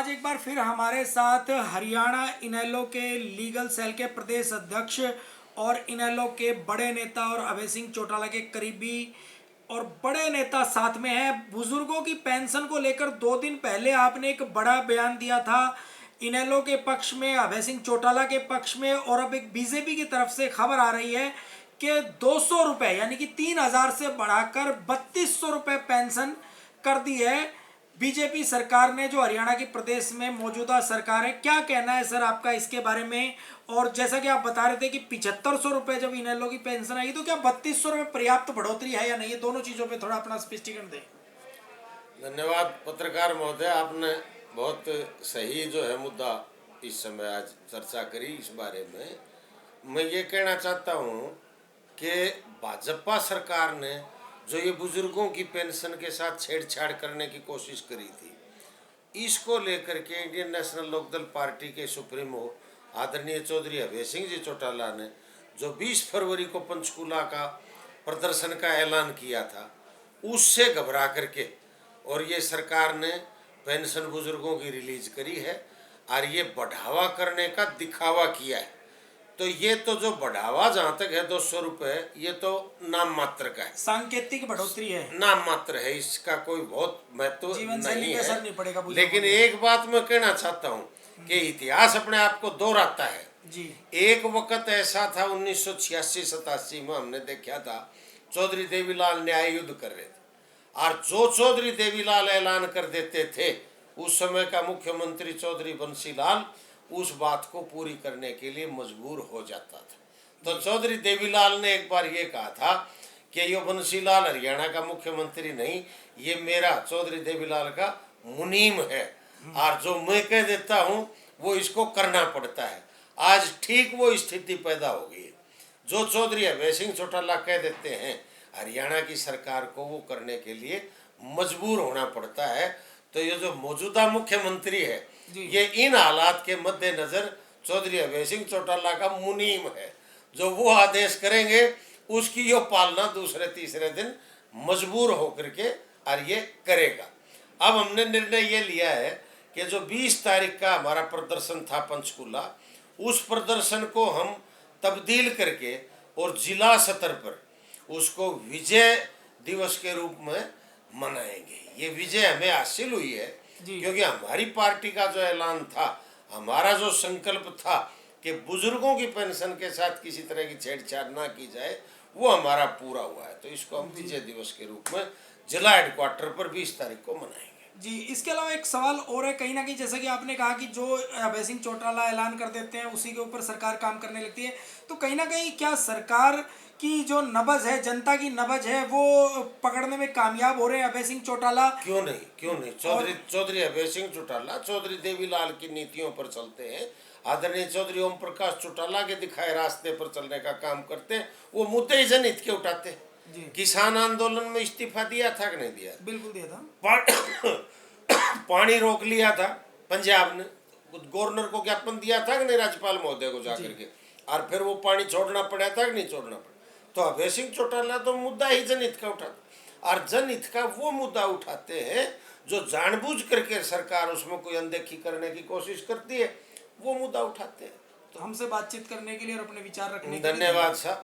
आज एक बार फिर हमारे साथ हरियाणा इनेलो के लीगल सेल के प्रदेश अध्यक्ष और इनेलो के बड़े नेता और अभय सिंह चौटाला के करीबी और बड़े नेता साथ में हैं। बुजुर्गों की पेंशन को लेकर 2 दिन पहले आपने एक बड़ा बयान दिया था इनेलो के पक्ष में, अभय सिंह चौटाला के पक्ष में, और अब एक बीजेपी की तरफ से खबर आ रही है कि 200 रुपये यानी कि 3000 से बढ़ाकर 3200 रुपये पेंशन कर दी है बीजेपी सरकार ने, जो हरियाणा की प्रदेश में मौजूदा सरकार है। क्या कहना है सर आपका इसके बारे में? और जैसा कि आप बता रहे थे कि 7500 रुपये जब इनेलो की पेंशन आई, तो क्या 3200 रुपये पर्याप्त बढ़ोतरी है या नहीं? ये दोनों चीज़ों पे थोड़ा अपना स्पष्टीकरण दें। धन्यवाद पत्रकार महोदय, आपने बहुत सही जो है मुद्दा इस समय आज चर्चा करी। इस बारे में मैं ये कहना चाहता हूँ कि भाजपा सरकार ने जो ये बुजुर्गों की पेंशन के साथ छेड़छाड़ करने की कोशिश करी थी, इसको लेकर के इंडियन नेशनल लोकदल पार्टी के सुप्रीमो आदरणीय चौधरी अभय सिंह जी चौटाला ने जो 20 फरवरी को पंचकूला का प्रदर्शन का ऐलान किया था, उससे घबरा करके और ये सरकार ने पेंशन बुजुर्गों की रिलीज करी है और ये बढ़ावा करने का दिखावा किया है। तो ये तो जो बढ़ावा जहाँ तक है 200 रुपये, ये तो नाम मात्र का है, सांकेतिक बढ़ोतरी है, नाम मात्र है, इसका कोई बहुत महत्व नहीं है। नहीं पड़ेगा। लेकिन एक बात मैं कहना चाहता हूँ कि इतिहास अपने आप को दोहराता है जी। एक वक्त ऐसा था 1986-87 में हमने देखा था चौधरी देवीलाल न्याय युद्ध कर रहे थे, और जो चौधरी देवीलाल ऐलान कर देते थे उस समय का मुख्यमंत्री चौधरी बंसीलाल उस बात को पूरी करने के लिए मजबूर हो जाता था। तो चौधरी देवीलाल ने एक बार ये कहा था कि ये बंसीलाल हरियाणा का मुख्यमंत्री नहीं, ये मेरा चौधरी देवीलाल का मुनीम है, और जो मैं कह देता हूँ वो इसको करना पड़ता है। आज ठीक वो स्थिति पैदा हो गई है, जो चौधरी अभय सिंह चौटाला कह देते हैं हरियाणा की सरकार को वो करने के लिए मजबूर होना पड़ता है। तो ये जो मौजूदा मुख्यमंत्री है, ये इन हालात के मद्देनजर चौधरी अभय सिंह चौटाला का मुनीम है, जो वो आदेश करेंगे उसकी यो पालना दूसरे तीसरे दिन मजबूर होकर के और ये करेगा। अब हमने निर्णय ये लिया है कि जो 20 तारीख का हमारा प्रदर्शन था पंचकूला, उस प्रदर्शन को हम तब्दील करके और जिला स्तर पर उसको विजय दिवस के रूप में मनाएंगे। ये विजय हमें हासिल हुई है क्योंकि हमारी पार्टी का जो ऐलान था, हमारा जो संकल्प था कि बुजुर्गों की पेंशन के साथ किसी तरह की छेड़छाड़ ना की जाए, वो हमारा पूरा हुआ है। तो इसको हम विजय दिवस के रूप में जिला हेडक्वार्टर पर 20 तारीख को मनाएंगे। जी, इसके अलावा एक सवाल और है, कहीं ना कहीं जैसा कि आपने कहा कि जो अभय सिंह चौटाला ऐलान कर देते हैं उसी के ऊपर सरकार काम करने लगती है, तो कहीं ना कहीं क्या सरकार की जो नब्ज है, जनता की नब्ज है, वो पकड़ने में कामयाब हो रहे हैं अभय सिंह चौटाला? क्यों नहीं चौधरी अभय सिंह चौटाला चौधरी देवीलाल की नीतियों पर चलते हैं, आदरणीय चौधरी ओम प्रकाश चौटाला के दिखाए रास्ते पर चलने का काम करते हैं। वो मुद्दे जनहित के उठाते हैं। किसान आंदोलन में इस्तीफा दिया था कि नहीं दिया? बिल्कुल दिया था। पानी रोक लिया था पंजाब ने, गवर्नर को ज्ञापन दिया था कि नहीं, राज्यपाल महोदय को जाकर के, और फिर वो पानी छोड़ना पड़ा था कि नहीं छोड़ना पड़ा? तो अभय सिंह चौटाला तो मुद्दा ही जनहित का उठाता, और जनहित का वो मुद्दा उठाते हैं जो जानबूझ करके सरकार उसमें कोई अनदेखी करने की कोशिश करती है, वो मुद्दा उठाते हैं। तो हमसे बातचीत करने के लिए और अपने विचार रखने के लिए धन्यवाद साहब।